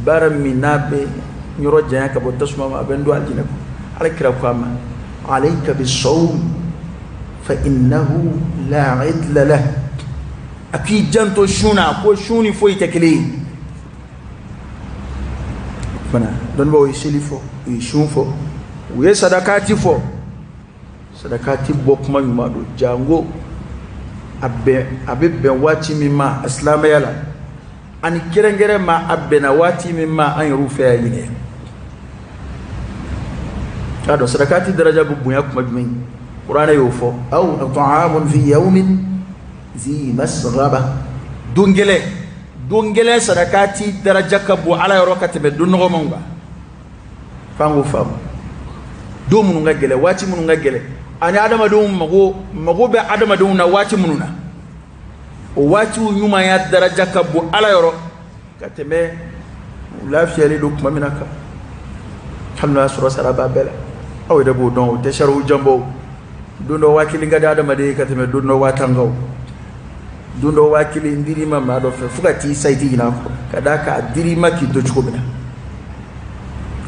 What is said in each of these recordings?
baraminabe nyoro janya ka bo tasuma ma bendo aljina ko ala kira ko ama alayka bis-sawm fa innahu la idla lah aki janto shuna ko shuni fo itakili bana don bo isilifo ishunfo uye sadakati fo sadakati bokuma nyuma do jango abbe wati mimma islam yala ani kerengere ma abbe na wati mimma an rufa yine kado sadakati daraja bubunya kuma jumi qur'ana yofo aw ta'amun fi yawmin zi masghaba dungele sadakati daraja kabu ala yorokati be dunno monga fango fam do munu nga gele wati munu nga gele ani adama do mago be adama do na wati mununa o wati nyuma ya daraja kabu ala yoro kateme lafiya le do kuma minaka hamna sura saraba bela aw da bo don te sharu jambo dundo wakili nga adama de kateme dundo watangaw dundo wakili ndiri mama do fe fugati saiti ina ko kadaka dirima ki do chukobina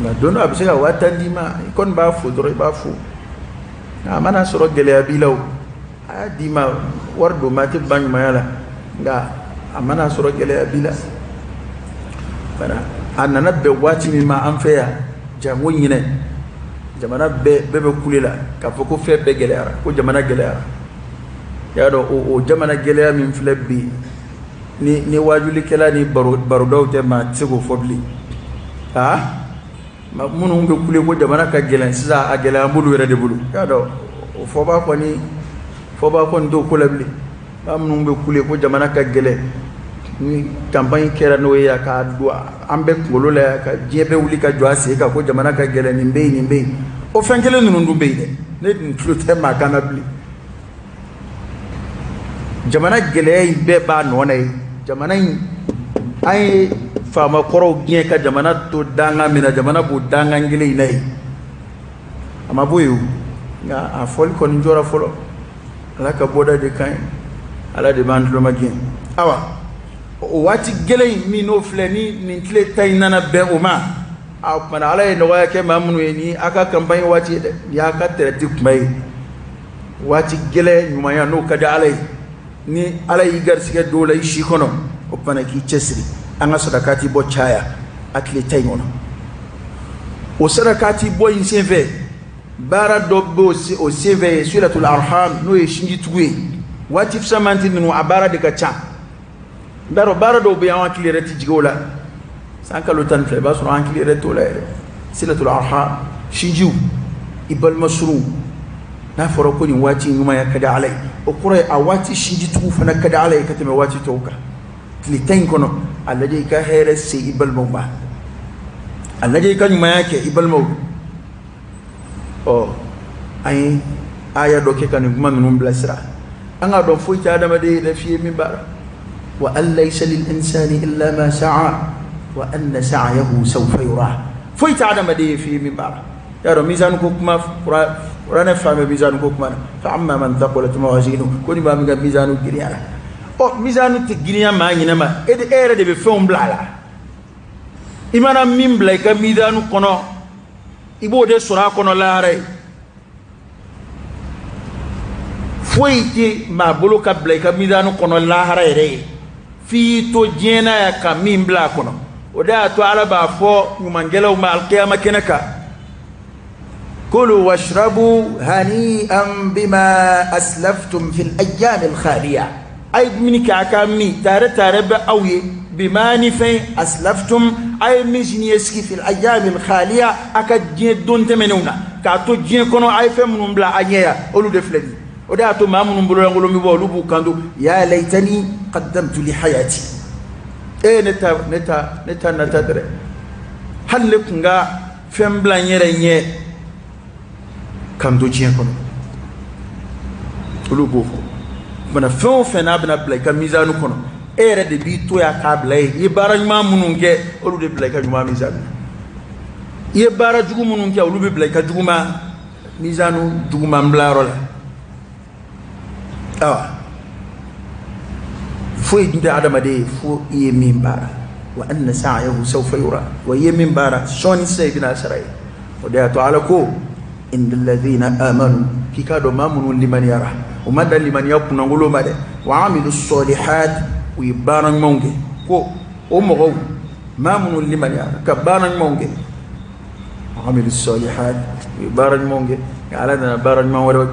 na dono abisega watandima ikon ba fu doro ba fu na mana soro gele abilaw adima wardo mati banyu mayala nga amana soro gele abila bana anana be wati mi ma anfeya jamu nyine jamana be kulela ka foko fe be gele ara ko jamana gele ara ya do o jamana gele min flebbi ni wajuli kala ni baro dawte ma tsego fobli ha munu be kule ko jamana ka gelen sisa a gelen bulu wera de bulu ya do fo ba ko ndo ko labli munu be kule ko jamana ka gelen ni campagne kera no ya ka do ambe ngolo la ka jebe wuli ka jo ase ka ko jamana ka gelen ni mbey o fengele nunu ndu mbey de ne flute ma kana bli jamana gelen be ba no nay jamana ay fama koro gien ka jamana to danga mina jamana bu danga ngile inai ama boyu nga a fol kon njora folo ala ka boda de kan ala de bandlo magien awa o wati gele mi no fleni ni tle taynana be o ma a mana ala no wa ke mamunu ni aka campagne wati de ya ka tere dik mai wati gele nyuma ya no kada ala ni ala yi garsige dole shi kono o pana ki chesri anga sadakati bo chaya akile taynona o sadakati bo insenve bara dobbo o seve suratul arham no e shingi tuwe watif samanti no abara de gacha bara do be an akile reti jigola sanka lo tan fe ba so an akile reto la suratul arham shinju ibal masru na foro ko ni wati nyuma ya kada alai o kure a wati shinji tu fana kada alai katame wati toka tilitayn kono allaji ka here se ibal mawba allaji ka nyuma yake ibal maw o ay aya do ke kan kuma minum blasra anga do fu ta adama de da fi min bara wa allaysa lil insani illa ma sa'a wa anna sa'yahu sawfa yura fu ta adama de fi min bara ya do mizan ko kuma qur'ana fama mizan ko kuma fa amma man thaqulat mawazinu ko ni ba mi ga mizanu giriya o mizanu te giriya ma nyina ma ede ere de be fon blala imana min blay ka mizanu kono ibo de sura kono laare foiti ma bolo ka blay ka mizanu kono laare re fi to jena ya ka min bla kono o da to ala ba fo nyumangelo ma alqiyama kenaka كلوا واشربوا هنيئا بما أسلفتم في الأيام الخالية أي منك أكامي تارة بأوي بما نفي أسلفتم أي مجني يسكي في الأيام الخالية أكاد جين دون تمنونا كاتو جين كونو أي فمن بلا أنيا أولو دفلني وداتو ما من بلو يقولوا مبولو بوكاندو يا ليتني قدمت لحياتي إيه نتا دري هل لكنغا فم بلا نيري kam do jien kono ulu bofo bana fon fena bana blay kam mizanu kono ere de bi to ya ka blay ye barajma mununge ulu de blay ka juma mizanu ye bara jugu mununge ulu be blay ka juguma mizanu juguma mblaro la awa fo inde adama de fo ye min bara وأن سعيه سوف يرى ويمن بارا شوني سيدنا سرعي ودياتو على كو إن الذين آمنوا كي كادوا مامنوا لمن يرى ومدى لمن يكون نقولوا مدى وعملوا الصالحات ويبارن مونجي كو أمغو مامنوا لمن يرى كبارن مونجي وعملوا الصالحات ويبارن مونجي على أن بارن ما ولا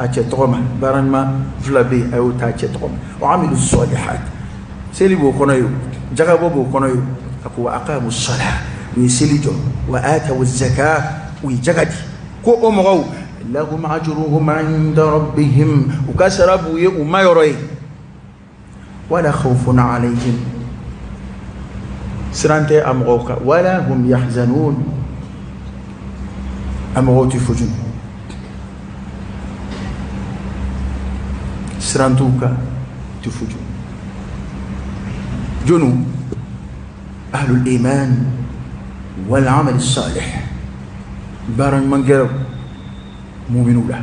أتشتغم بارن ما فلبي أو تأتشتغم وعملوا الصالحات سيلي بو كونيو جاكا بو كونيو أكو أقاموا الصلاة ويسيلجو وآتوا الزكاة ويجاكدي كو أمغو لهم أجرهم عند ربهم وكسربوا وما يروي ولا خوف عليهم سرانتي أمغوكا ولا هم يحزنون أمغوتي فجن سرانتوكا تفجن جنو أهل الإيمان والعمل الصالح بارن منجر مؤمنون له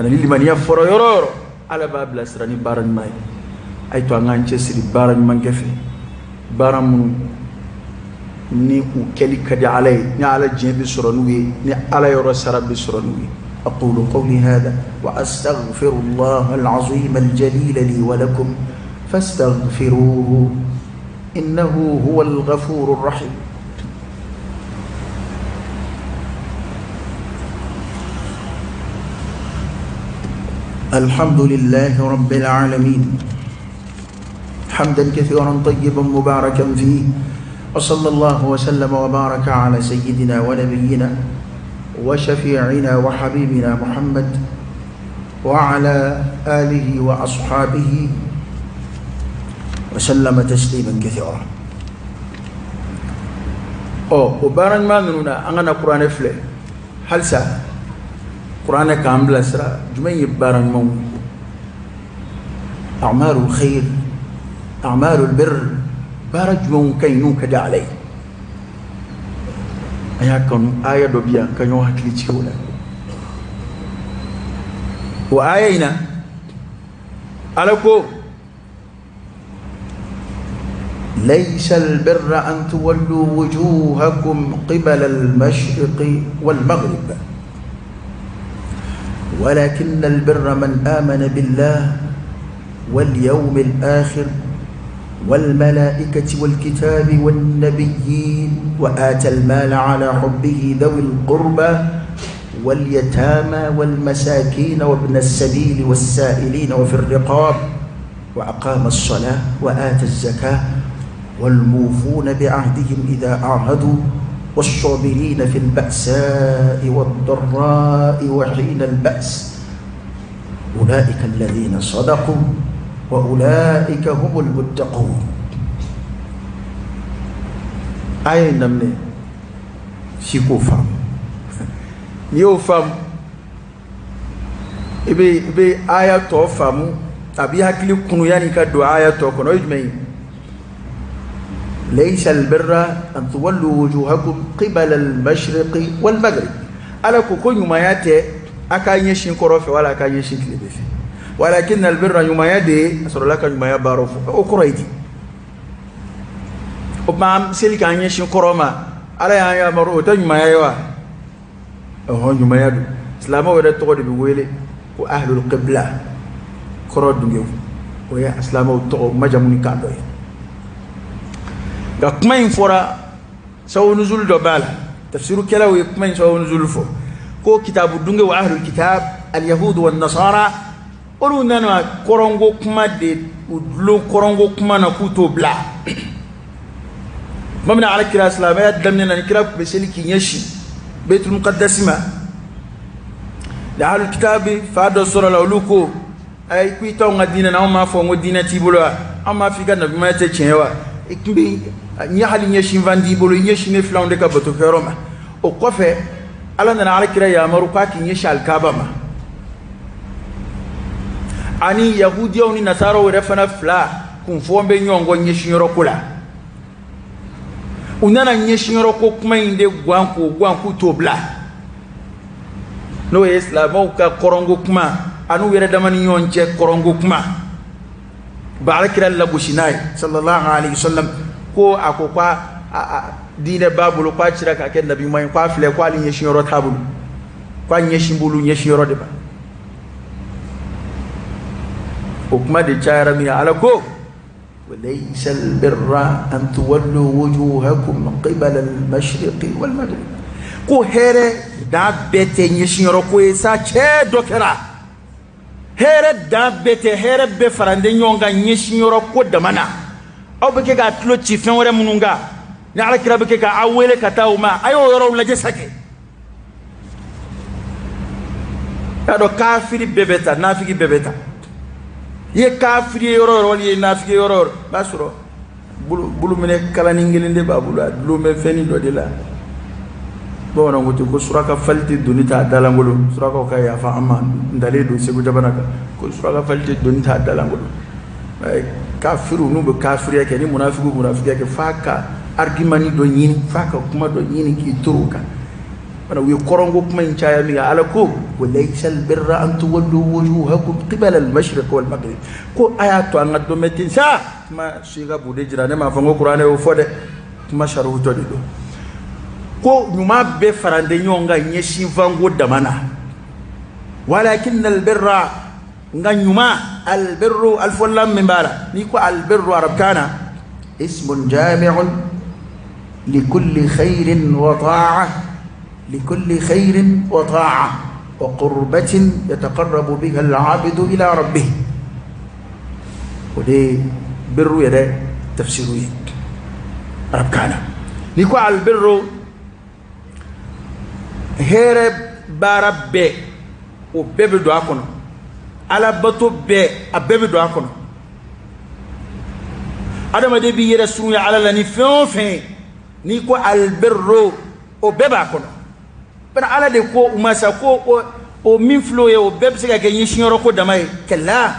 أنا اللي من يفر يرور على باب الأسراني بارن ماي أي توانغان تسري بارن منجفي بارن من ni ukeli kadi alay ni ala jembi suranuwi ni ala yoro sarabi suranuwi أقول قولي هذا وأستغفر الله العظيم الجليل لي ولكم فاستغفروه إنه هو الغفور الرحيم الحمد لله رب العالمين حمدا كثيرا طيبا مباركا فيه وصلى الله وسلم وبارك على سيدنا ونبينا وشفيعنا وحبيبنا محمد وعلى آله وأصحابه وسلم تسليما كثيرا. وبارن ما نونا أنا قرآن فله هل سا قرآن كامل أسرع جميع بارن مو أعمال الخير أعمال البر بارج مو كينو كدا عليه أياكم آية دوبيا كانوا هكليتشولا وآينا علىكم ليس البر أن تولوا وجوهكم قبل المشرق والمغرب ولكن البر من آمن بالله واليوم الآخر والملائكة والكتاب والنبيين وآتى المال على حبه ذوي القربى واليتامى والمساكين وابن السبيل والسائلين وفي الرقاب وأقام الصلاة وآتى الزكاة والموفون بعهدهم إذا عاهدوا والصابرين في البأساء والضراء وحين البأس أولئك الذين صدقوا وأولئك هم المتقون. آية نمني سيكو فام نيو فام إبي آية تو فامو أبي هكلي كنو يعني كدو آية تو كنو يجمعين ليس البر أن تولوا وجوهكم قبل المشرق والمغرب على كوكو يماياتي أكا يشين كروفي ولا أكا يشين كليبفي ولكن البر يمايادي أسر لك يمايا باروف أكريدي وما سيلك أن يشين كروما على يا مرو تيمايا يوا هو يمايادو إسلام ولا تقول بيقولي وأهل القبلة كرود دنيو ويا إسلام وتقول ما جموني كادوي كما ينفورا سو نزول دوبال تفسير كلا ويكما سو نزول فو كو كتاب الدنيا وأهل الكتاب اليهود والنصارى قولوا نانا كورونغو كما دي ودلو كورونغو كما نكوتو بلا ممنا على كلا اسلاميات دمنا نكلا بسلكي يشي بيت المقدس ما لأهل الكتاب فادو سورة لولوكو أي كويتو غدينا ناو ما فو مدينة تيبولوا أما في كان بما يتشينوا إكمبي نيحالي نيشين فاندي بولو نيشين فلاون ديكا بطو كيروما وقفة ألا نانا على كلا يا مروكاكي نيشي الكاباما ani yahudiya ni nasara wore fana fla kun fombe nyongo nyeshinyoro kula unana nyeshinyoro ko kuma inde gwanku tobla no islamo ka korongo kuma anu were damani nyonche korongo kuma barakira la gushinai sallallahu alaihi wasallam ko akokwa dine babulu kwa chira ka ken nabi moy kwa fle kwa li nyeshi yoro tabulu kwa nyeshi mbulu nyeshi yoro de ba hukma de chara mi ala ko وليس البر أن تولوا وجوهكم قبل المشرق والمغرب ko here da bete nyishiro ko esa che dokera here da bete here be farande nyonga nyishiro ko da mana aw be ga tlo ci fen wore mununga ni ala kira be ka awele katawma ayo yoro la jesake ado kafiri bebeta nafiki bebeta ye kafiri yoro ye nafiki yoro basuro bulu mene kala ningilinde babula bulu me feni do dila bona nguti ko suraka falti dunita dalangolo suraka ka ya fa amma ndale do segu jabanaka ko suraka falti dunita dalangolo ay kafiru no be kafiri yake ni munafiki yake faka argument do nyini faka kuma do nyini ki turuka bana wi korongo kuma in chaya mi ala ko walaysa albirra an tuwallu wujuhakum qibala almashriq walmaghrib ko ayatu an do metin sa ma shiga bude jirane ma fango qur'ane o fode ma sharu to do ko nyuma be farande nyonga nyeshi vango damana walakin albirra nga nyuma albirru alfullam min bala ni ko albirru arabkana ismun jami'un likulli khairin wa ta'ah لكل خير وطاعة وقربة يتقرب بها العابد إلى ربه ودي بر يدا تفسيره ربكانا نيكو على البر هرب بارب وبيب دعاكنا على بطو بي أبيب دعاكنا هذا ما دي بي يرسوني على لني فين نيكو على البر وبيب دعاكنا bana ala de ko umasa ko o min flo ye o beb se ga ganyi shinyoro ko damay kala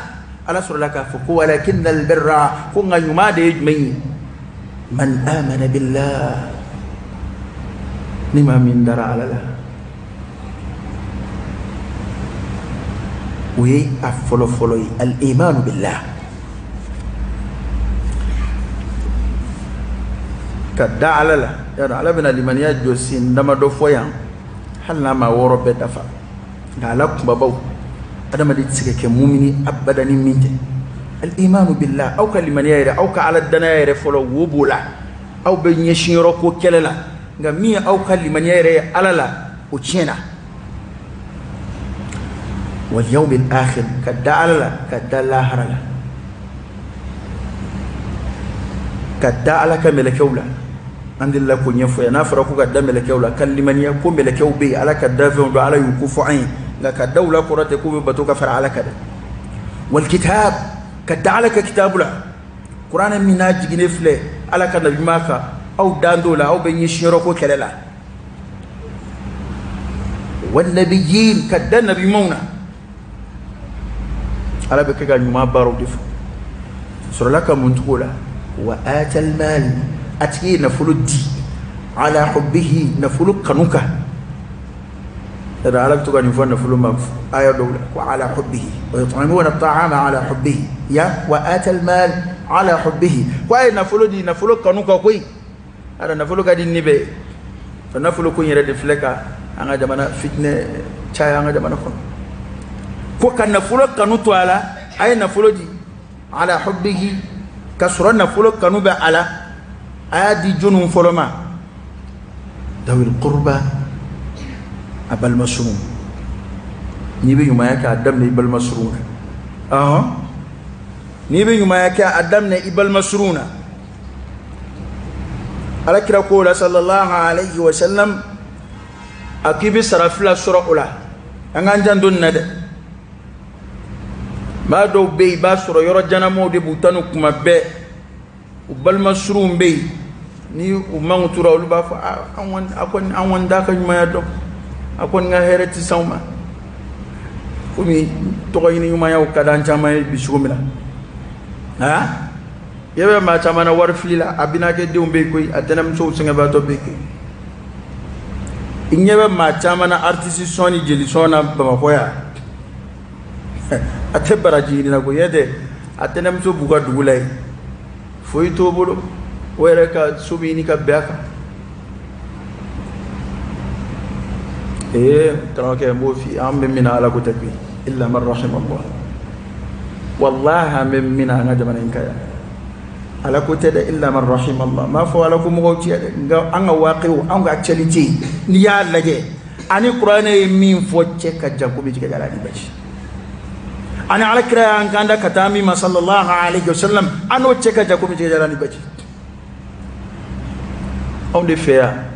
ala surlaka fa ko walakin al birra ko nganyuma de mai man amana billah nima min dara ala la wi afolo folo al iman billah kadda ala la ya ala bina liman ya josin dama do foyan halna ma woro be dafa ngala kumbabaw adama di tsike mu'mini abadani minte al iman billah aw kaliman yayra aw ka ala dana yayra folo wobula aw be nyeshiro ko kelela ngami aw kaliman yayra alala o chena wal yawm al akhir kadala kadala harala kadala kamela kawla andilla ko nyefo ya nafara ko gadda melekewla kallimaniya ko melekew be ala kadda fe do ala yukufu ayn la kadawla qurate ko be batuka fara ala kada wal kitab kadda ala ka kitabula qur'ana mina jigine fle ala ka nabi maka aw dandola aw be nyishiro ko kelela wal nabiyyin kadda nabi mauna ala be ka nyuma baro dif surlaka muntukola wa atal mal أتي نفلو دي على حبه نفلو كنوكا إذا عرفت أن يفعل نفلو مف آية دولة وعلى حبه ويطعمون الطعام على حبه يا وآتى المال على حبه وأي نفلو دي نفلو كنوكا كوي هذا نفلو كدي نبي فنفلو كوي يرد فلكا أنا جمانا فتنة شاي أنا جمانا كون كو كان نفلو كنوتو على أي نفلو دي على حبه كسر نفلو كنوبة على ادي جنون فلما ذوي القربى ابا المسروم نيبي يوم ياك ادم ني ابل مسرون نيبي يوم ياك ادم ني ابل مسرون على كده قول صلى الله عليه وسلم اكيب سرفلا سوره اولى ان جندون ند ما دو بي با سوره يرو جنامو دي بوتانو كما بي ابل مسروم بي ni umangu tura uluba fa anwan da ka nyuma ya do akon nga hereti sauma kumi to ko ni nyuma ya kadan chama bi shugumila ha yebe ma chama na war fila abina ke de umbe koy atanam so singa ba to be ke inyebe ma chama na artiste soni jeli sona ba ma koya ate baraji ni na ko yede atenem so buga dugulay foy to bolo were ka subini ka beka تراك مو في عم من على كتبي إلا من رحم الله والله من ندم إنك على كتب إلا من رحم الله ما فعلكم موتي أنا واقع أنا أكشلتي نيا لجى أنا القرآن من فوتك كجاكم بيجي كجالاني بس أنا على كره أن كان كتامي ما صلى الله عليه وسلم أنا وتك كجاكم بيجي كجالاني بس أم دفيا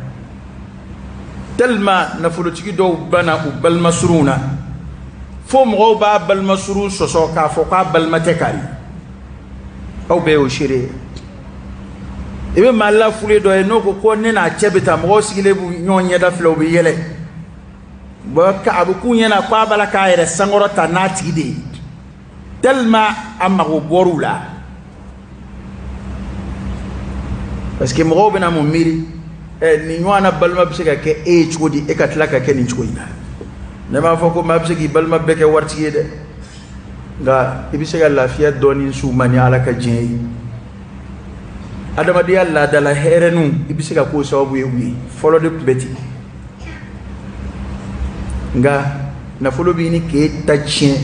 تلما نفلتكي دو بنا بالمسرونا فوم غوبا بالمسرو سوسوكا فوقا بالمتكاري او بيو شيري ebe mala fule do e noko ko nena chebita mo sigile bu nyonya da flo bi yele ba ka abu kunya na kwa bala ka ere sangoro ta natide tellement amma go borula parce que mo bena mo miri ni ñwana balma bisika ke chudi e katlaka ke ni chuina ne ma foko ma bisiki balma beke warti yede nga ibisika lafiya doni su mani ala ka jey adama di alla dala herenu ibisika ko sababu yewi folo de beti nga na folo bi ni ke tachien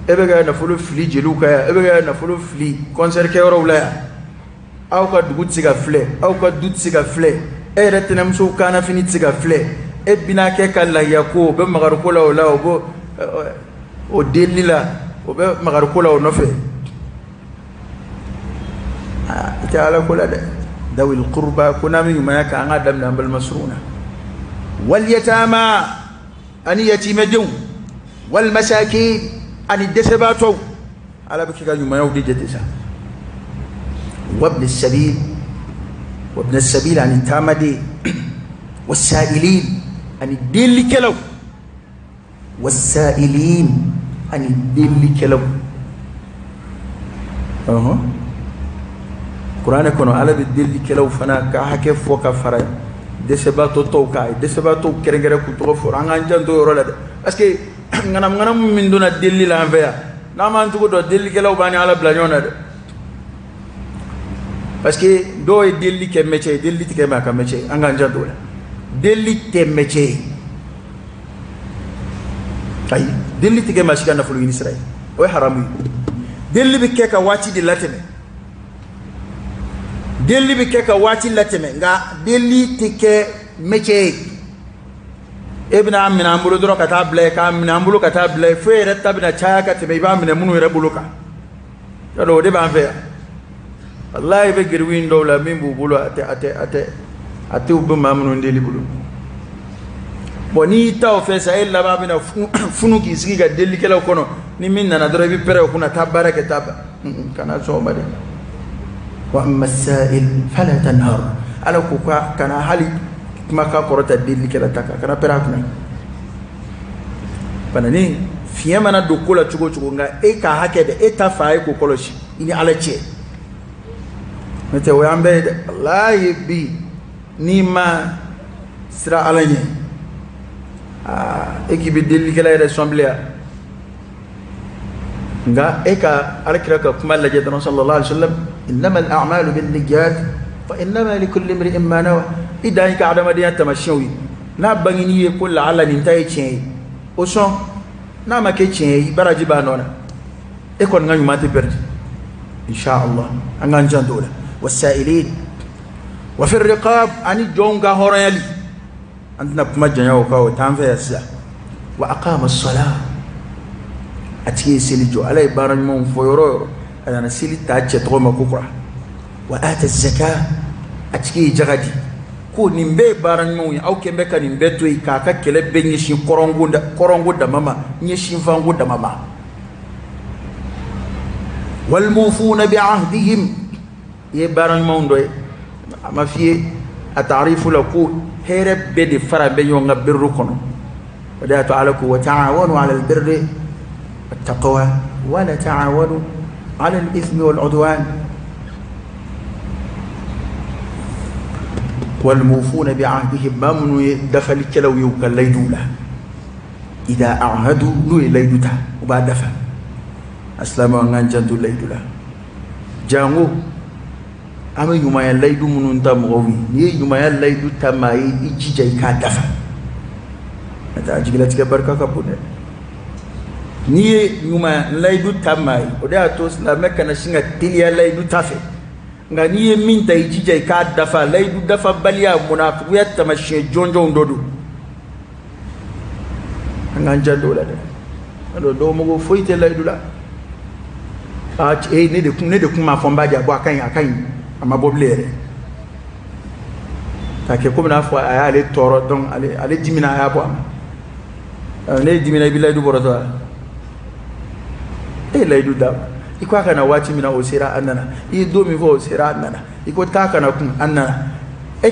ebe ga na folo fli jeluka ya ebe ga na folo fli concert ke oro la aw ka dugutsi ga fle aw ka dutsi ga fle eretenem so kana finitsi ga fle e bina ke kala yako be magar ko la wala o delila o be magar ko la no fe taala ko la de dawil qurba kuna min ma ka an adam na bal masruna wal yatama an yatimaju wal masakin an desabatu ala be ka nyuma yawdi jetisa wabn as-sabil وابن السبيل عن التامدي والسائلين عن الدين لكلو والسائلين عن الدين لكلو قرآن كنو على الدين لكلو فنا كحكي فوق فرا دسباتو توكاي دسباتو كرنجرة كتوفر عنان جندو يرولد أسكي غنم من دون الدين لانفيا نعم أنتو كدو الدين لكلو باني على بلانيون parce que do e delli ke métier delli ke ma ka métier anga njando la delli te métier ay delli ke ma shika na fulu in Israël o haramu delli bi ke ka wati di lateme delli bi ke ka wati lateme nga delli te ke métier ibn amina ambulu dro ka table ka amina ambulu ka table fe retta bina chaya ka te be ba amina munu re buluka do de ba fe Allah be girwin dawla min bu bulu ate ube mamnu ndeli bulu boni taw fe sa illa babina funu ki sigi ga deli kala kono ni min na dara bi pere kuna tabara ke tab kana so mari wa amma as-sa'il fala tanhar ala ku kana hali maka korota deli kala taka kana pera kuna panani fiye mana dokula chugo nga e ka hake de eta fae ko koloshi ini ala che mete wambe wallahi bi ni ma sira alanye ekibi deli kala ere assemblée nga eka alkraka kuma la jadran sallallahu alaihi wasallam innama al-a'malu bin-niyyat fa innama likulli imrin ma nawa idan ka adama diya tamashawi na bangini ye ko la ala ni tay chien o son na ma ke chien baraji ba nona e kon nga nyumate perdi insha Allah anga njandola والسائلين وفي الرقاب أن جونغا هوريالي أنتنا بمجنيا وكاو تانفيا سا وأقام الصلاة أتي سيلجو على بارن مون فيورو أنا سيلي تاجت غوما كوكرا وآت الزكاة أتي جغدي كو نيمبي بارن مون أو كمبكا نيمبي توي كاكا كلب نيشين كورونغو دا ماما نيشين فانغو دا ماما والموفون بعهدهم يبارن موندوي ما في التعريف لكو هرب بدي فرا بيون غبر كونو ودا تعالى وتعاونوا على البر والتقوى ولا تعاونوا على الاثم والعدوان والموفون بعهدهم ممن دخل كلو يوكل ليدولا اذا اعهدوا لو ليدوتا وبعد دفع اسلام وان جندو ليدولا jango ama yumaya laydu munun ta mowi ni yumaya laydu tamai ijija ka dafa ata jigila tika barka ka bude ni yuma laydu tamai oda to la meka na singa tilia laydu tafe nga ni min ta ijija ka dafa laydu dafa baliya munafiqu ya tamashe jonjo ndodu nganja dola de do mo foite laydu la ne de kuma fomba ja bo akan ama boblere take ko na fo ale toro donc ale dimina ya bo ne dimina bi laydu boroto laydu da iko kana wati mina o sira annana do mi fo sira annana iko ta kana kun annana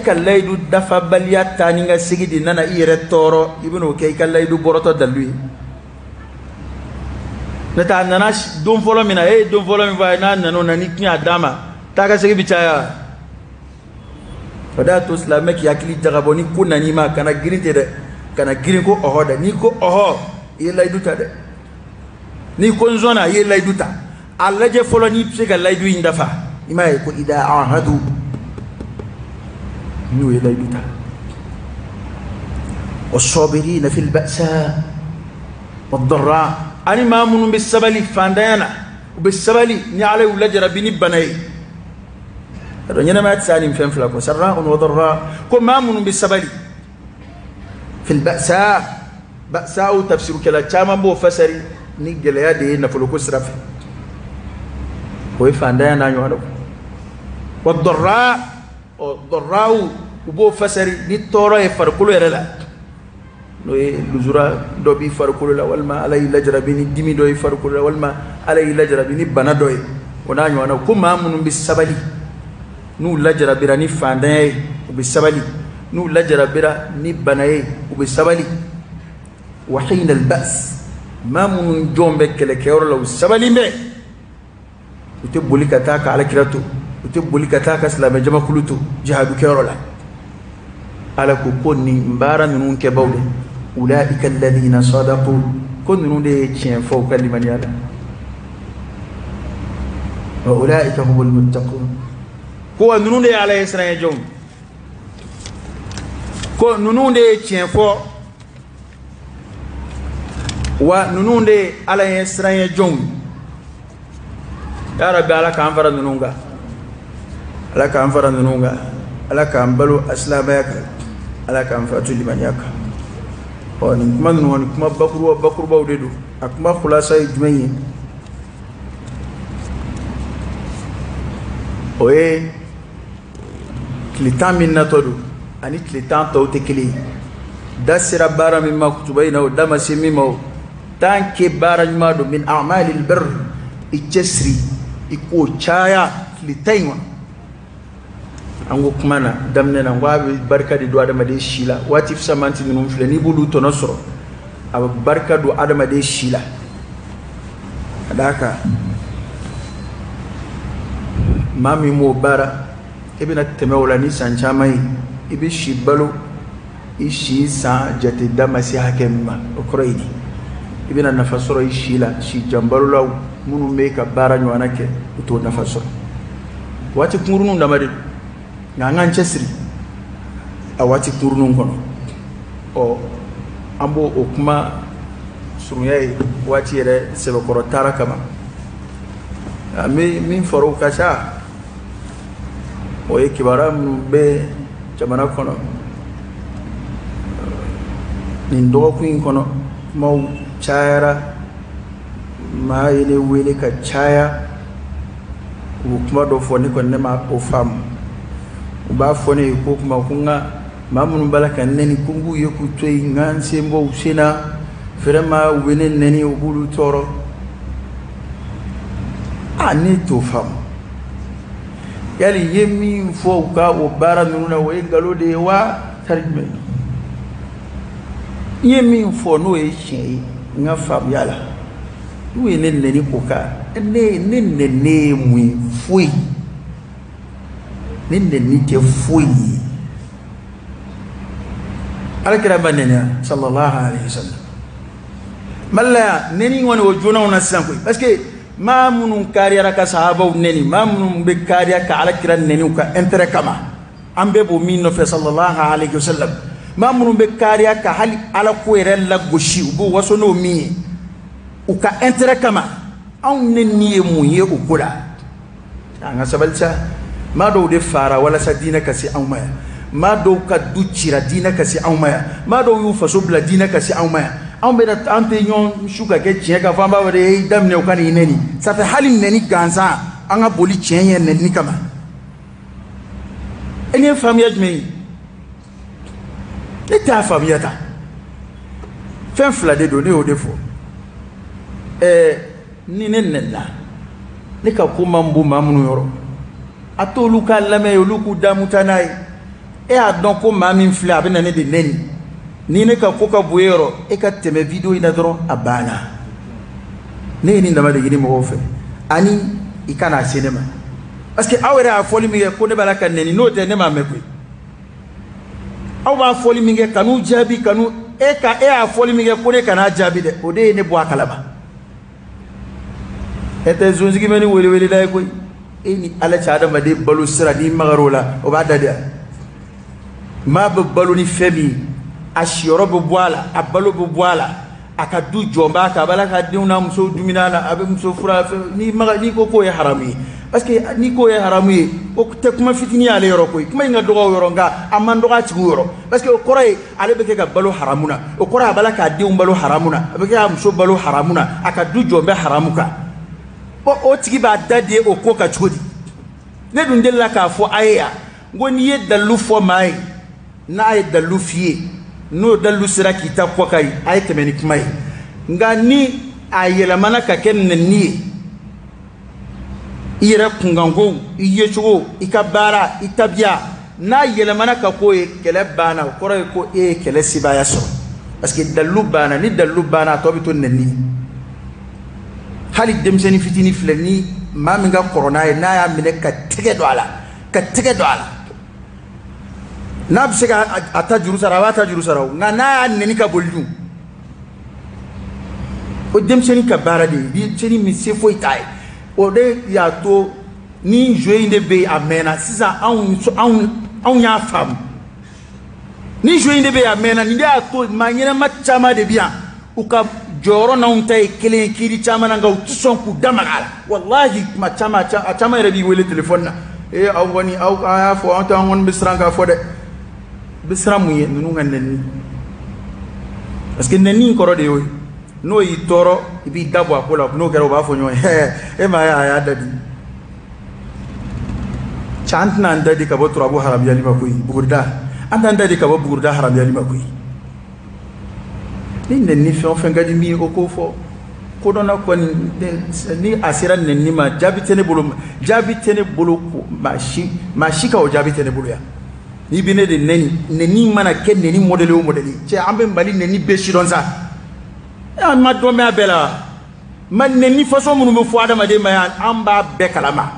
kan laydu dafa baliya tani nga sigidi nana ire toro ibnu kay kan laydu boroto dalui nata nana don folo mina don folo mi va na nano nani knya dama taka sigi bichaya wada to islamek yakili jagaboni kunani ma kana girinte de kana girin ko ohoda ni ko oho laydu ta de ni ko nzona laydu ta allaje folo ni psega laydu indafa imaye ko ida ahadu ni laydu ta والصابرين في البأساء والضراء أنا ما من بالسبلي فاندانا وبالسبلي نعلي ولا جربيني بناي رجعنا ما تسالم فين فلاكو سراء وضراء كم ما من بالسبلي في البأساء بأساء تفسير كلا كما بو فسري نيجي يا دي نفلوكو سرف هو فاندانا يوانو والضراء والضراء وبو فسري نتورا يفرقلو يرلا no luzura do bi farkulu la walma alay lajrabini dimi do farkulu la walma alay lajrabini bana do ona nyona kuma munum bis sabali nu lajrabira ni fandaye bis sabali nu lajrabira ni banaye bis sabali wa hina al ba's ma munum jombe kele kero la sabali me ute bulikata ka ala kiratu ute bulikata ka salama jama kulutu jihadu kero la ala ko ponni mbara nunun ke bawde أولئك الذين صدقوا كنوا ليتشين فوق لمن يالا وأولئك هم المتقون كو نونو دي على إسرائيل جون كو نونو دي تشين فوق ونونو دي على إسرائيل جون يا ربي على كانفر نونغا على كانفر نونغا على كانبلو أسلامك على كانفر لمن يالا ni kuma nunu kuma bakuru bawde do akuma khulasa ijmayi oye klitan min natodu ani klitan tawte kili dasira bara mimma kutubayna wa damasi mimma tanke bara mimma min a'mal albir ichesri iko chaya klitaywa ango kumana damne na ngwabe barka di do adama de shila watif samanti num fle ni bulu to nosro aba barka do adama de shila adaka mami mo bara ibina temewla ni sanchamai ibi shibalo ishi sa jate damasi hakemma okroidi ibina nafasoro ishila shi jambalo law munu meka bara nywanake to nafasoro wati kurunu ndamade ngangan chesri awati turnun kono o ambo okuma surunyai wati yere sebe korotara kama min faro kasha o ekibaram be jamana kono nindo kuin kono mau chayara ma yele wele ka chaya okuma do foni konne ma o fam ba fone ko kuma kunga mamun balaka neni kungu yoku toy ngan sembo usena frema wenen neni ubulu toro ani to fam yali yemi fo ka o bara nuna we galo de wa tarjme yemi fo no e che nga fam yala we nen neni ko ka ne mu fui ninde nike fui alakira banenya sallallahu alaihi wasallam malla neni woni o jona ona sanko parce que ma munun kariya ka sahabaw neni ma munun be kariya ka ala kira neni ka intérêt kama ambe bo min no fe sallallahu alayhi wasallam ma munun be kariya ka hali ala ko yere la goshi ubo wasono mi u ka intérêt kama an neni mu ye u kula anga sabalta ma do de fara wala sa dina kasi an maya ma do ka ducira dina kasi an maya ma do yu faso bla dina kasi an maya an be da ante nyon shuka ke tiɲɛ ka famba wale damne kan ni neni ça fait hali neni ganza an ga boli tiɲɛ ye neni kama ene famiya jumɛn ne t'a famiya ta fɛn fila de don ne y'o de fɔ ni ne nɛnna ne ka ko man bon maa minnu yɔrɔ a t'olu ka lamɛn olu k'u damuta n'a ye e y'a dɔn ko maa min filɛ a bɛ na ne de neni ni ne ka ko ka bon e yɔrɔ e ka tɛmɛ video in na dɔrɔn a banna ne ye nin dama de ɲini mɔgɔw fɛ ani i kana se ne ma parce que aw yɛrɛ y'a fɔli min kɛ ko ne b'a la ka neni n'o tɛ ne m'a mɛn koyi aw b'a fɔli min kɛ kan'u jaabi kanu e y'a fɔli min kɛ ko ne kan'a jaabi dɛ o de ye ne bɔ a kalama e tɛ zonzigi mɛ ni welewele da ye koyi e ni ala cɛ adamaden balo sira n'i magar'o la o b'a da de yan maa bɛ balo ni fɛn min a siyɔrɔ bɛ bɔ a la a balo bɛ bɔ a la a ka du jɔn b'a kan a b'a la ka denw n'a musow dumuni na a bɛ muso fura n'i ko k'o ye haramu ye parce que n'i k'o ye haramu ye o tɛ kuma fitinin y'ale yɔrɔ koyi kuma in ka dɔgɔ o yɔrɔ nka a man dɔgɔ a tigiw yɔrɔ parce que o kɔrɔ ye ale bɛ kɛ ka balo haramu na o kɔrɔ ye a b'a la k'a denw balo haramu na a bɛ kɛ k'a muso balo haramu na a ka du jɔn bɛ haramu kan o tigi b'a da di o ko kan cogo di ne dun delila k'a fɔ a ye yan n ko n'i ye dalilu fɔ maa ye n'a ye dalilu f'i ye n'o dalilu sera k'i ta kɔ ka ye a ye tɛmɛ ni kuma ye nka ni a yɛlɛmana ka kɛ nɛni ye i yɛrɛ kunkanko i yecogo i ka baara i tabiya n'a yɛlɛmana ka k'o ye kɛlɛ banna o kɔrɔ ye ko e ye kɛlɛ sebaya sɔrɔ parce que dalilu banna ni dalilu banna a tɔ bɛ to nɛni ye hali denmisɛnnin fitinin filɛ ni maa min ka kɔrɔ n'a ye n'a y'a minɛ ka tɛgɛ don a la ka tɛgɛ don a la n'a bɛ se ka a ta juru sara a b'a ta juru sara o nka n'a y'a nɛni ka boli dun o denmisɛnnin ka baara de ye denmisɛnnin min se foyi t'a ye o de y'a to ni jeu in de bɛ yen a mɛnna sisan anw y'a faamu ni jeu in de bɛ yen a mɛnna nin de y'a to maa ɲɛnama caman de bɛ yan u ka jɔyɔrɔ n'anw ta ye kelen ye kiiri caman na nka u tɛ sɔn k'u da maga a la walahi tuma caman a caman yɛrɛ b'i wele telefɔni na aw kɔni aw y'a fɔ an kɔni bɛ siran k'a fɔ dɛ bɛ siran mun ye ninnu ka nɛni parce que nɛni in kɔrɔ de y'o ye n'o y'i tɔɔrɔ i b'i da bɔ a ko la n'o kɛra o b'a fɔ ɲɔgɔn ye e ma ye a y'a da di cɛ an tɛna an da di ka bɔ turabu haramuyali ma koyi bugurida an t'an da di ka bɔ bugurida haramuyali ma koyi ni nɛni fɛn o fɛn ka di min ye o k'o fɔ kodɔnna kɔni ni a sera nɛni ma jaabi tɛ ne bolo maa si ka o jaabi tɛ ne bolo yan n'i bɛ ne de nɛni mana kɛ nɛni mɔdɛli o mɔdɛli cɛ an bɛ mali nɛni bɛɛ sidɔn sa an ma dɔn bɛ a bɛɛ la ma nɛni façon minnu bɛ fɔ adamaden ma yan an b'a bɛɛ kalama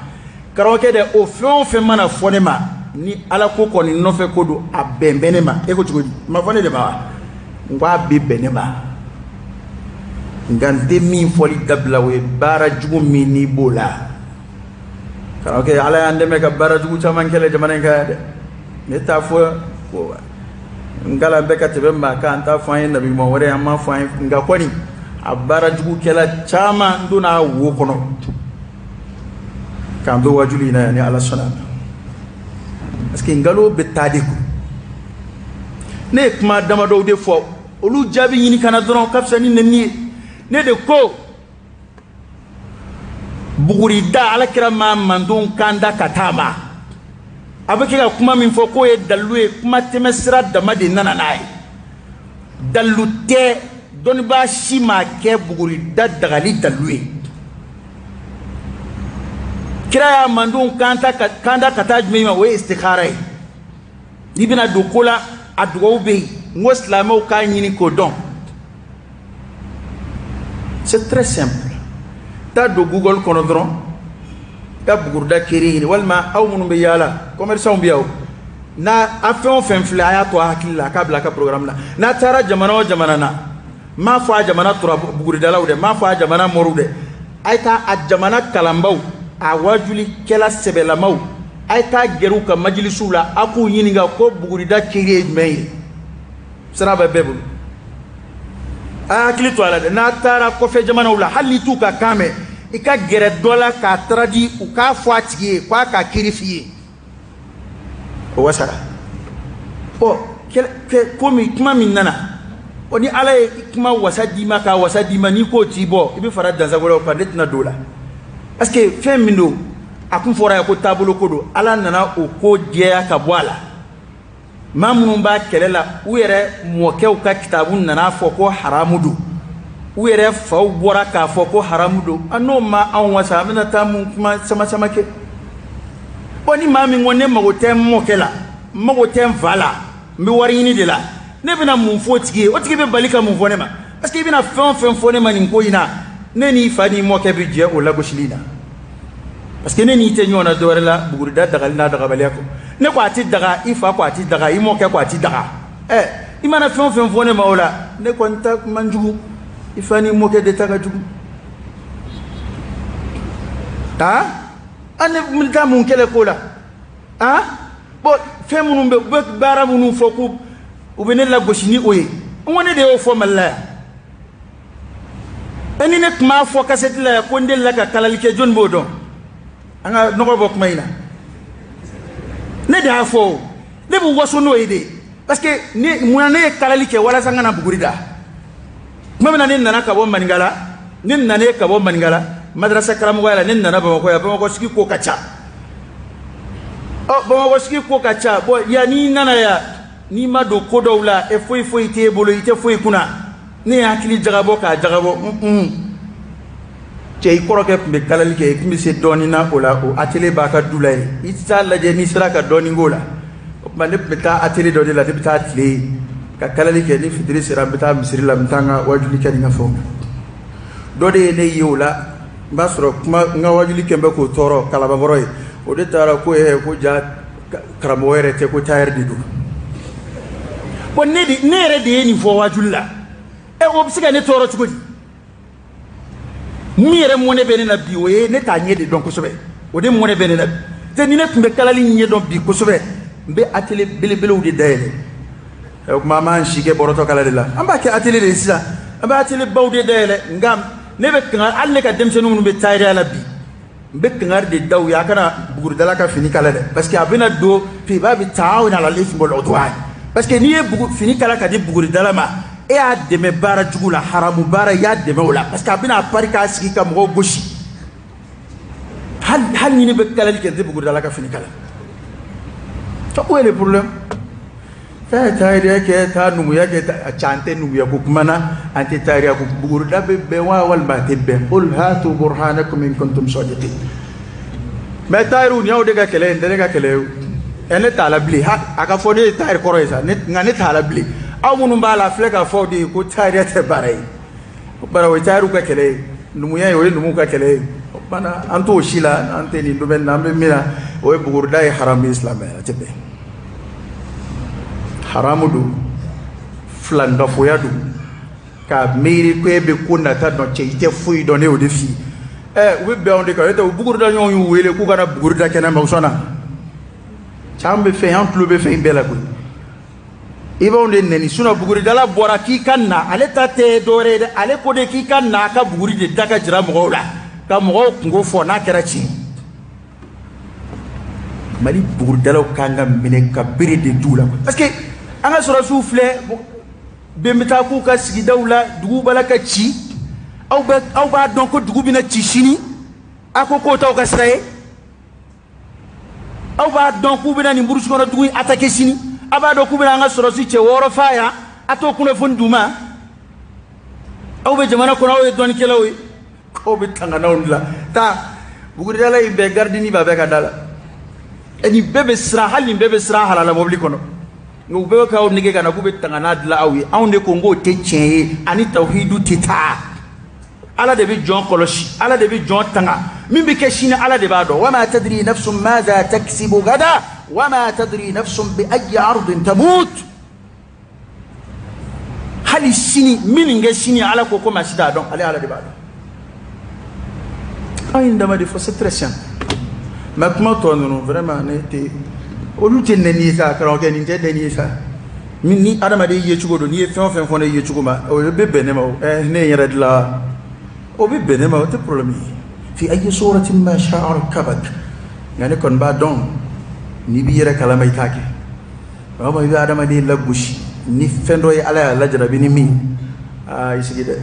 karamɔgɔkɛ dɛ o fɛn o fɛn mana fɔ ne ma ni ala ko kɔni nɔfɛ ko don a bɛn bɛ ne ma e ko cogo di ma fɔ ne de ma wa n ko a bɛ bɛn ne ma nka n tɛ min fɔli dabila o ye baara jugu min n'i b'o la karamɔgɔkɛ ala y'an dɛmɛ ka baara jugu caman kɛlɛ jamana in kan yan dɛ ne t'a fɔ ko nkala bɛɛ ka tɛmɛ maa kan an t'a fɔ an ye nabi ɲuman wɛrɛ an m'a fɔ an ye nka kɔni a baara jugu kɛla caman n donna a wo kɔnɔ k'an to wajuli in na yan ni ala sɔnna parce que nkalon bɛ taa de kun ne ye kuma damadɔw de fɔ olu jaabi ɲini kana dɔrɔn ka fisa ni nɛni ye ne de ko bugurida alakira maa mandenw kan da ka taa ma a bɛ kɛ ka kuma min fɔ k'o ye dalilu ye kuma tɛmɛ sira dama de nana n'a ye dalilu tɛ dɔnnibaa si ma kɛ bugurida dagali dalilu ye kira y'a mandenw kan da ka taa jumɛn ma o ye istikhara ye n'i bɛna don ko la a dugawu bɛ yen n ko silamɛw k'a ɲini k'o dɔn c'est très simple taa don Google kɔnɔ dɔrɔn ka bugurida kere ɲini walima aw minnu bɛ yaala commerçants bɛ yan o n'a a fɛn o fɛn filɛ a y'a to a hakili la a k'a bila a ka programme la n'a taara jamana o jamana na n m'a fɔ a jamana tura buguridalaw dɛ n m'a fɔ a jamana mɔriw dɛ aita a jamana kalambaw a wajuli kela sebelamaw aita geru ka majlisu la aku yininga ko bugurida kiri mey sara ba bebul akili to ala de na tara ko fe jamana wala hali tu ka kame ika gere dola ka tradi u ka fwatiye kwa ka kiri fiye o wasara o ko mi kuma min nana oni ala kuma wasadi maka wasadi mani ko tibo ibi fara danza wala ko netna dola parce que fe mindo akun fora ko tabulo ko do ala nana o ko dia ka boala mamun ba kelela u yere mo kew ka kitabun nana fo ko haramudu u yere fa bora ka fo ko haramudu anno ma an wasa mina tamu kuma sama ke boni mami ngone mago tem mo kela mago tem vala mi wari ni de la ne bina mun fo tigi o tigi be balika mun fo ne ma parce que bina fen fo ne ma ni ko ina ne ni fani mo ke bi je o la goshilina parce que ne ni te nyona dore la bugurida dagal na daga baliya ko ne ko ati daga ifa ko ati daga imo ke ko ati daga imana fen fo ne ma ola ne ko nta manjugu ifani mo ke de taga jugu ta ane milta mun kele ko la bo fe munun be bara munun fo ko ubene la goshini oye ngone de o fo malla eni ne kuma fo kaseti la ko ndel la ka kalalike jon bodon anga noko bok mayna ne da fo ne bu waso no ide parce que ne munane kalalike wala sanga na bugurida mamina ne nana ka bo maningala ne nana ka bo maningala madrasa karamu wala ne nana ba ko siki ko kacha ba ko siki ko kacha bo ya ni nana ya ni ma do ko dawla e foi te bolo ite foi kuna ne hakili jagabo ka jagabo cey koroke be kalal ke kimi se doni na ola o atele ba ka dulay ita la je ni sira ka doni ngola ma ne beta atele do de la beta tle ka kalal ke ni fidri sira beta misri la mtanga wajuli ke nga fo do de ne yola basro kuma nga wajuli ke be ko toro kala ba boroy o de tara ko ko ja karamo were te ko tayar di du bon ne di ne re de ni fo wajulla e o bisiga ne toro chugodi mire mone bene na biwe ne ta nyede donc sobe o de mone bene na te ni ne tumbe kalali nye don bi ko sobe mbe atele bele o de dele e ko mama nshike boroto kala de la amba ke atele de sisa amba atele bawde dele ngam ne be kan alle ka demse no be tayri ala bi mbe kan de daw ya kana bugur dala ka fini kala de parce que abina do fi ba bi taaw na la lefi bol odwa parce que ni e bugur fini kala ka di bugur dala ma e a deme bara jugula haramu bara ya deme wala parce que abina parika sigi ka mo goshi hal ni be kala ke de bugur dala ka fini kala to où est le problème ta tayri ke ta numu ya ke chante numu ya ko kumana anti tayri ko bugur da be wa wal ba tibbe qul hatu burhanakum in kuntum sadiqin ma tayru nyaw de ga kele ndene ga kele ene talabli ha aka fodi tayri koroisa ne ngane talabli awunu bala fleka fodi ko tayri te barai bara we tayru ka kele numu ya yo numu ka kele bana anto shila ante ni duben nambe mira o bugur dai haram islam ya tebe haramudu flanda foyadu ka miri ko be kunna ta no cheite fuyi do ne o defi we be on de ka eta bugur da nyon yu wele ku kana bugur da kena mawsona chambe fe en club fe bela ko iba on de neni suna bugur da la bora ki kanna ale ta te dore de ale ko de ki kanna ka bugur de daga jira mo la ka mo ngo fo na kera chi mali bugur da la kanga mine ka biri de dula parce que anga sura souffle bemita ku ka sigi dawla dugu balaka ci aw ba donc dugu bina ci shini akoko taw ka sray aw ba donc bina ni burus kono dugu attaquer shini aba do ku bina anga sura su ce woro faya ato kuna funduma aw be jamana kono aw don kelawi ko be tanga nawla ta buguri dala be gardini ba be ka dala eni bebe sra halin bebe sra halala mobli kono ngo be ka o nige kana kube tangana dla awi awne ko ngo te cheye ani tawhidu tita ala de bi jon koloshi ala de bi jon tanga min bi ke shine ala de bado wama tadri nafsun madha taksibu gada wama tadri nafsun bi ayi ardin tamut hali shini min nge shini ala ko ko masida don ala de bado C'est très simple. Mais comment toi, nous, vraiment, au lieu de nier ça, quand on est nier ça, ni Adam de Yechugo, ni Fon Fon de Yechugoma, ou le bébé Nemo, né red la. Au bébé Nemo, te problème. Fi aïe sora timma sha'ar kabak. Yane kon ba don, ni biyere kalamaitake. Ama bi Adam de la bouche, ni fendo y ala la jarabi ni mi. Ah, isigide.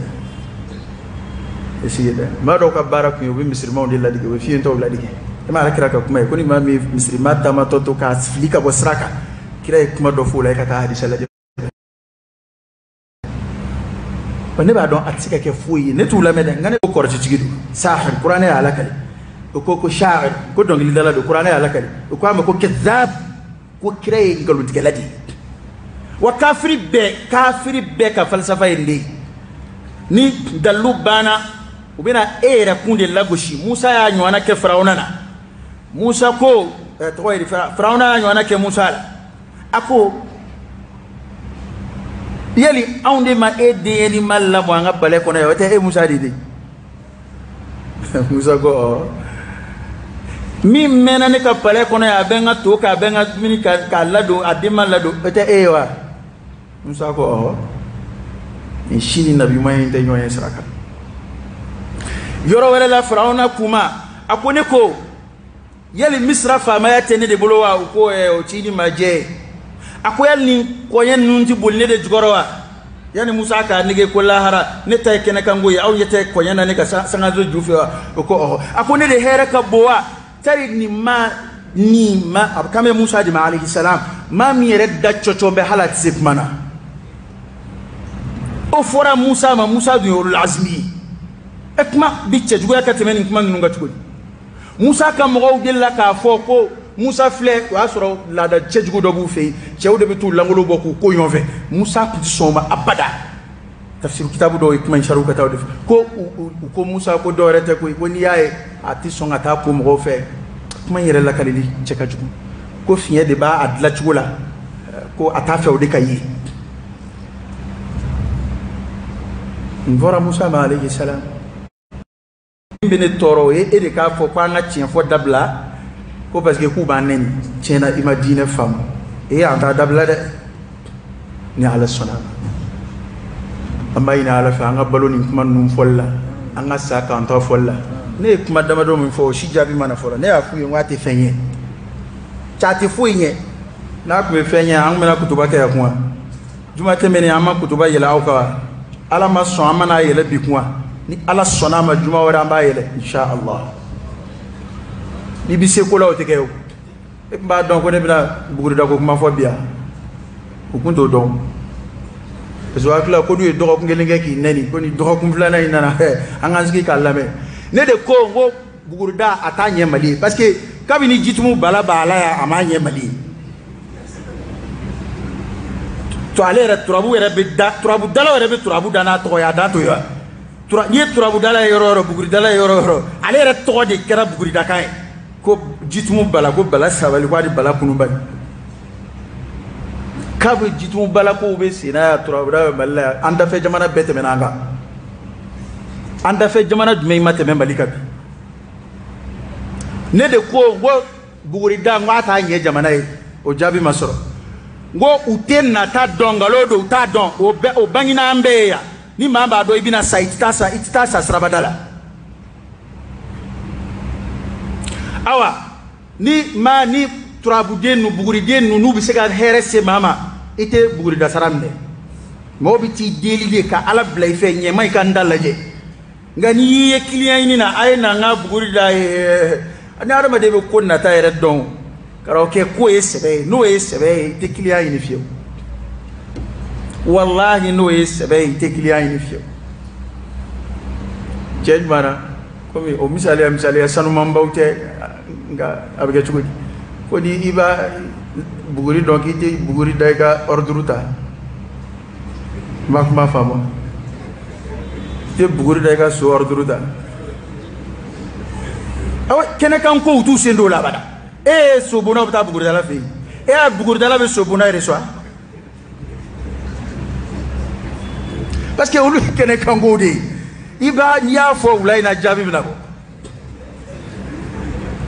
Isigide. Mado ka barak yo bi misirma de la dige, fi ento la dige. Ma la kiraka kuma ko ni ma mi misirma ta ma toto ka flika bo sraka. Kira kuma do fo la ka hadisa la ne ba don atika ke fuyi ne tu la meden ngane ko korti tigidu sahir qur'ani ala kali ko sha'ir ko don li dala do qur'ani ala kali ko ma ko kadhab ko kire ngalu digaladi wa kafiri be ka falsafa indi ni dalu bana ubina era kunde lagoshi Musa ya nywana ke farauna na Musa ko toyri farauna ya nywana ke Musa ako yeli aunde ma ede ni malla mo nga bale ko na yote e Musa didi Musa ko mi mena ne ka bale ko na ya benga to ka benga mini ka lado adima lado ete e wa Musa ko ni shini nabi mai nte nyoye sraka yoro wala la farauna kuma akone ko yeli misra fa ma ya tene de bolo wa ko o chini maje akoyal ni koyen nunti bolne de jgorowa yani Musa ka nige ko lahara ne tay kene kango ya aw yete koyen na ne ka sanga zo jufi ko akone de hera ka bowa tari ni ma kame Musa di alayhi salam ma mi redda chochombe halat sip mana o fora Musa du yorul azmi ekma bicce jugo ka temeni kuma nunga tukudi Musa ka mo dilla ka fo ko Musa flè wa soro la da chejugo do bu fe chew de bitu langolo boku ko yonve Musa kuti soma abada tafsir kitabu do ikman sharu ka taw def ko Musa ko do rete ko ni yae ati songa ta ko mo fe kuma yere la kalili cheka jugo ko fiye de ba adla chugula ko ata fe o de kayi ngora Musa alayhi salam bene toro e de ka fo kwa nga tien fo dabla ko parce que ku banen tiena imagine femme et anta dabla de ni ala sona amma ina ala fa nga baloni kuma num folla anga saka anta folla ne kuma dama do min fo shi jabi mana folla ne afu yin wate fenye chati fu yin na ku fenye an mena kutuba ka yakwa juma temene amma kutuba yela auka ala ma so amana yela bikwa ni ala sona ma juma wara amba yele insha Allah ni bi se ko la o te kew e ba don ko ne bina buguri da ko kuma fo biya ko kun do don so akla ko du do ko ngelinge ki nani ko ni do ko fulana ina na anga ski ka lame ne de ko ngo buguri da atanye mali parce que kabini jitumu bala ya amanye mali to ale re turabu re be da turabu dala re be turabu dana to ya da to ya ni turabu dala yoro buguri dala yoro ale re to de kera buguri da kai ko jitumu bala ko bala sabali ko di bala kunubali kabu jitumu bala ko be sina turabura bala anda fe jamana bete menanga anda fe jamana dumay mate men balika ne de ko go buguri da ngata nye jamana e o jabi masoro go uten na ta dongalo do ta don o bangina ambe ya ni mamba do ibina site tasa srabadala awa ni turabuden nu buguriden nu bi sega herese mama ite buguri da saramde mo bi ti delide ka ala blay fe nyema ka ndalaje ngani ye client ni na ay na nga buguri da ani adama de be ko na ta yere don karaoke ko esebe no esebe te client ni fiyo wallahi no esebe te client ni fiyo jen mana komi o misali sanu mambawte nga abge chugudi ko di iba buguri donc ite buguri dayka ordruta ma famo te buguri dayka so ordruta awa kene kan ko utu sendo la bada e so bona bata buguri dala fi e buguri dala be so bona ire so parce que olu kene kan go de iba nya fo ulay na jabi bina ko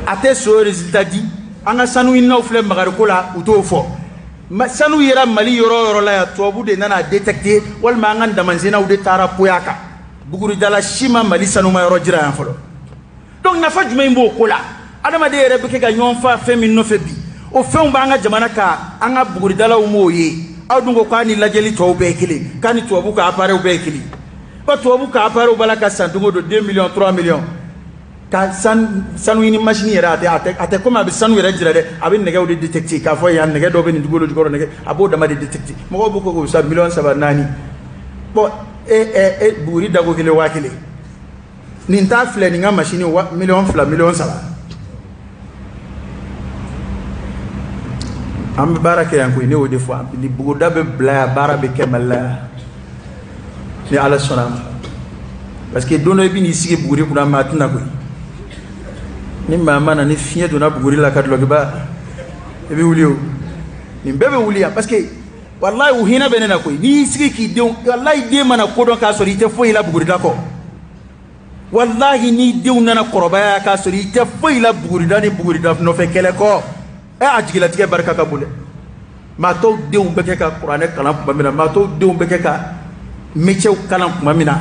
ate so résultat di anga sanu inna flem magari ko la uto fo sanu yera mali yoro la ya tobu de nana détecter wal ma ngan damanzena ude tara poyaka buguri dala shima mali sanu ma yoro jira yan folo donc na fa jumay mbo ko la adama de yere be ke ga nyon fa femi no fe bi o feum ba nga jamana ka anga buguri dala umo ye awdungo ko ani lajeli to be kili kani tobu ka apare be kili ba tobu ka apare bala ka sandungo do 2 millions 3 millions ka sanu ini machine yera ate comme abi sanu yera jira de abi nege o detecter ka fo ya nege do be ni dugolo jigoro nege abo dama de detecter mo ko ko sa million saba nani bo buri dago kile wakile ni nta fle ni nga machine wa million saba am baraka yanko ni o de fois ni bugo dabe bla barabe kemala ni ala sonam parce que dono bi ni sigi buri kuna matna ko ni mama na ni fiye do na buguri la kadlo ba ebi wuliyo ni bebe wuliya parce que wallahi uhina benena ko ni sigi ki de wallahi de mana ko don ka sori te foyi la buguri da ko wallahi ni de nana koroba ya ka sori te foyi la buguri da ni buguri da no fe kele ko e ajigila tige barka ka bule ma to de un beke ka qur'ane kalam kuma mina ma to de un beke ka métier kalam kuma mina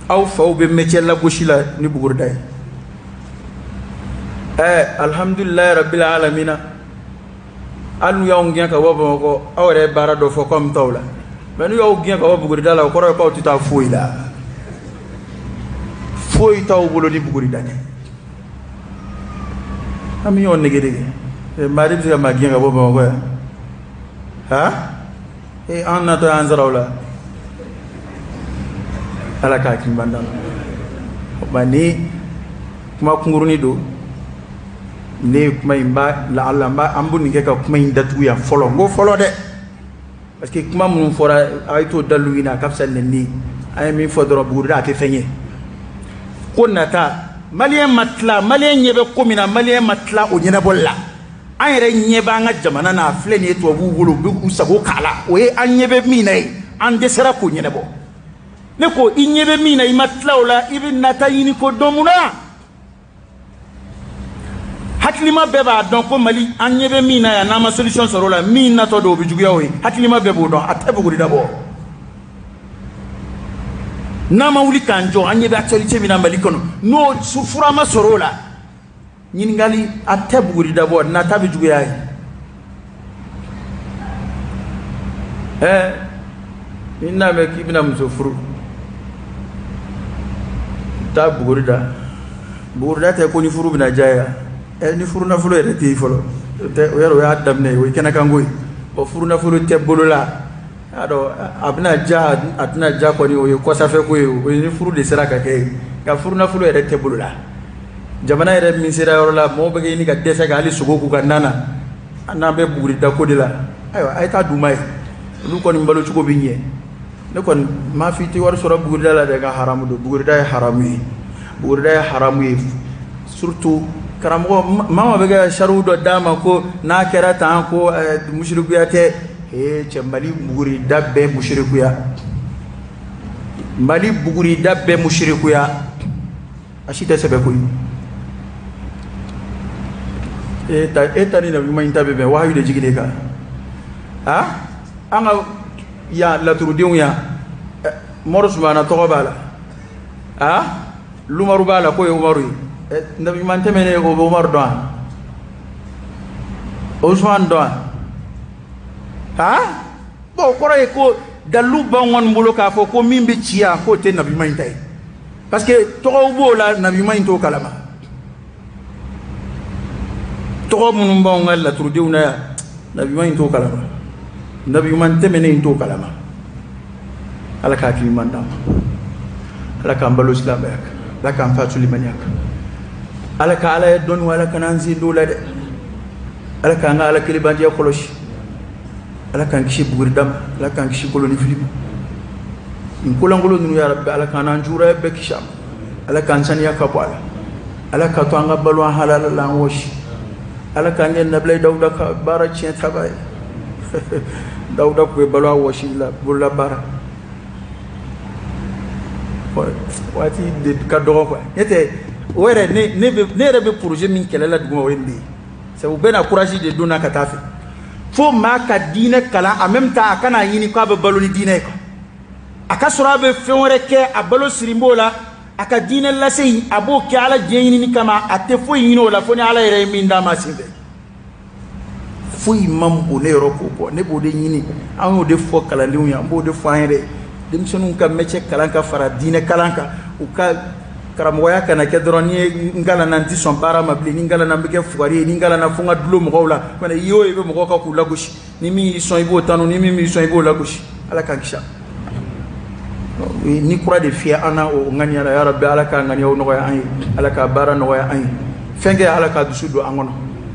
aw faw be métier la goshila ni buguri da alhamdulillah rabbil alamin anu yaw ngiya ka wabo ko awre bara do fo comme tawla menu yaw ngiya ka wabo buguri dala ko ro ko tuta foila foy taw bolo di buguri dane ami yon nege dege mari bi ma ngiya ka wabo ko ha anna to anzarawla ala ka kin bandam bani kuma kunguruni do ne kuma imba la Allah mba ambu ni ke ka kuma indatu ya folo ngo folo de parce que kuma mun fora ay to dalu ina kapsal ni ay mi fodoro burda te fenye ko nata malien matla malien nyebe ko mina malien matla o nyena bolla an yere nyeba nga jamana na fle ni to bu wulu bu usago kala o e an nyebe mina an desera ko nyena bo ne ko inyebe mina imatla ola ibn nata yini ko domuna haklima beba don ko mali anyebe mina ya na ma solution sorola mina to do bijuya we haklima bebo don atebe guri dabo na ma wuli kanjo anyebe actualité mina mali kono no sufura ma sorola nyingali atebe guri dabo na tabe juya inna me kibina musofuru tabe guri da te ko ni furu bina jaya ni furuna fulo ere ti folo te yero ya damne we kenaka ngoy o furuna fulo te bolola ado abna ja atna ja ko ni o ko sa fe ko ni furu de sera ka ke ka furuna fulo ere te bolola jamana ere min sera yoro la mo be ni ka desa ga ali sugo ku ka nana ana be buguri da ko de la ayo ay ta dumay lu ko ni mbalo ci ko binye ne kon ma fi ti war soro buguri da la de ga haramu do buguri da haramu buguri da haramu surtout karamo mama bega sharu do dama ko na kera tan ko mushriku te che mali buguri dabbe mushriku ya mali buguri dabbe mushriku ya ashita sebe ko eta ni na ma intabe be wahayu de jigile ka anga ya la turudiun ya moros bana to bala lumaru bala ko umaru nabi man temene ko Umar doan Usman doan bo koroy ko dalu bangon mbulo ka fo ko mimbe ciya ko te nabi man tay parce que to bo la nabi man to kalama to mun bangal la turdiuna nabi man to kalama nabi man temene to kalama ala ka ki man dam ala ka mbalo islam yak ala ka fatul maniak ala ka ala don wala kananzi dola de ala ka nga ala kilibandi ya koloshi ala kan kishi bugurdam ala kan kishi koloni film in kolangolo nu ya rabbi ala kan anjura be kisham ala kan san ya kapala ala ka to anga balwa halal la woshi ala kan ne nablay dawda ka bara cien tabay dawda ko balwa woshi la bulla bara wati de kadoro ko ete ouais ne rebe projet min kɛlɛ la duguma o ye nin c'est u bɛna courage de donna ka taa fɛ fo maa ka diinɛ kalan en même temps a kana ɲini k'a bɛ balo ni diinɛ ye a ka sɔrɔ a bɛ fɛn wɛrɛ kɛ a balo siri b'o la a ka diinɛ lase yen a b'o kɛ ala diɲɛ ɲinini kama a tɛ foyi ɲini o la fo ni ala yɛrɛ ye min d'a ma sen fɛ foyi man bon ne yɔrɔ k'o bɔ ne b'o de ɲini an y'o de fɔ kalandenw ye an b'o de fɔ an yɛrɛ denmisɛnninw ka métier kalan ka fara diinɛ kalan kan u ka karamɔgɔya kana kɛ dɔrɔn ni ye n kalanna n tɛ sɔn baara ma bilen ni n kalanna n bɛ kɛ fugari ye ni n kalanna fo n ka dulon mɔgɔw la i ye o ye i bɛ mɔgɔw kan k'u lagosi ni min y'i sɔn i b'o tanu ni min m'i sɔn i b'o lagosi ala k'an kisi ni kura de fiyɛ an na o ŋaniya la ya rabbi ala k'a ŋaniyaw nɔgɔya an ye ala k'a baara nɔgɔya an ye fɛn kɛ ala k'a dusu don an kɔnɔ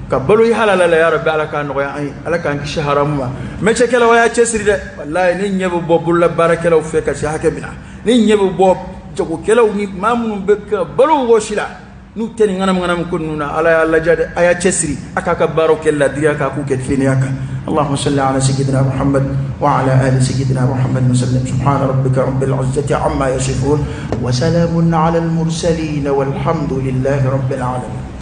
ka balo i halala la ya rabbi ala k'a nɔgɔya an ye ala k'an kisi haramu ma métier kɛlaw y'a cɛsiri dɛ walayi ne ɲɛ bɛ bɔ bolola baarakɛlaw fɛ ka se hakɛ min na ne ɲɛ bɛ bɔ jagokɛlaw ni maa minnu bɛ ka balo wɔsi la n'u tɛ nin ŋanamu ko ninnu na ala y'a lajɛ dɛ a y'a cɛsiri a k'a ka baaraw kɛ ladiriya kan k'u kɛ tilennenya kan اللهم صل على سيدنا محمد وعلى آل سيدنا محمد وسلم سبحان ربك رب العزة عما يصفون وسلام على المرسلين والحمد لله رب العالمين